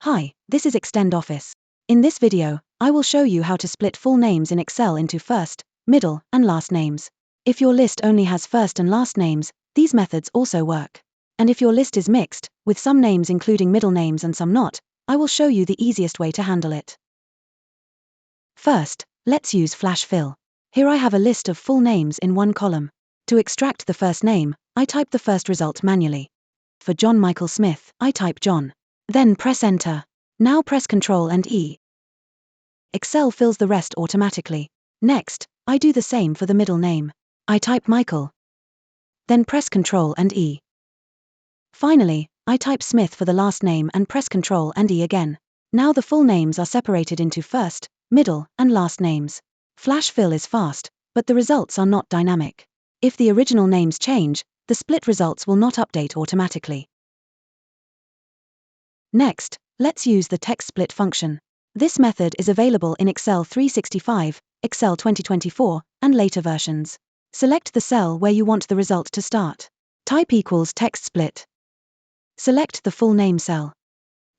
Hi, this is Extend Office. In this video, I will show you how to split full names in Excel into first, middle, and last names. If your list only has first and last names, these methods also work. And if your list is mixed, with some names including middle names and some not, I will show you the easiest way to handle it. First, let's use Flash Fill. Here I have a list of full names in one column. To extract the first name, I type the first result manually. For John Michael Smith, I type John. Then press Enter. Now press Ctrl and E. Excel fills the rest automatically. Next, I do the same for the middle name. I type Michael. Then press Ctrl and E. Finally, I type Smith for the last name and press Ctrl and E again. Now the full names are separated into first, middle, and last names. Flash Fill is fast, but the results are not dynamic. If the original names change, the split results will not update automatically. Next, let's use the TEXTSPLIT function. This method is available in Excel 365, Excel 2024, and later versions. Select the cell where you want the result to start. Type equals TEXTSPLIT. Select the full name cell.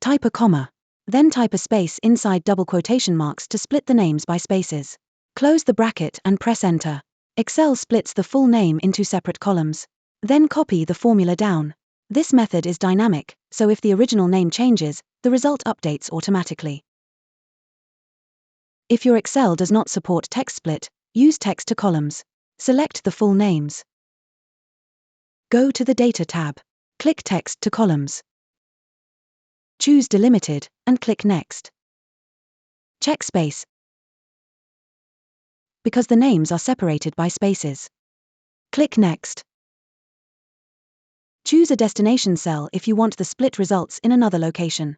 Type a comma. Then type a space inside double quotation marks to split the names by spaces. Close the bracket and press Enter. Excel splits the full name into separate columns. Then copy the formula down. This method is dynamic, so if the original name changes, the result updates automatically. If your Excel does not support TEXTSPLIT, use Text to Columns. Select the full names. Go to the Data tab. Click Text to Columns. Choose Delimited, and click Next. Check Space, because the names are separated by spaces. Click Next. Choose a destination cell if you want the split results in another location.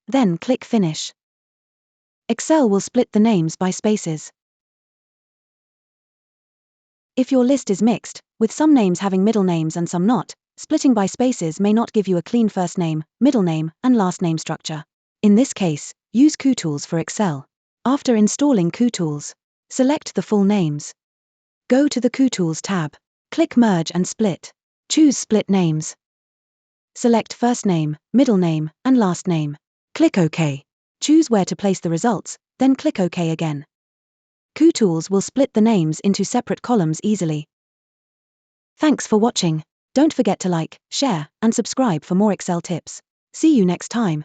Then click Finish. Excel will split the names by spaces. If your list is mixed, with some names having middle names and some not, splitting by spaces may not give you a clean first name, middle name, and last name structure. In this case, use Kutools for Excel. After installing Kutools, select the full names. Go to the Kutools tab. Click Merge and Split. Choose Split Names. Select first name, middle name, and last name. Click OK. Choose where to place the results, then click OK again. Kutools will split the names into separate columns easily. Thanks for watching. Don't forget to like, share, and subscribe for more Excel tips. See you next time.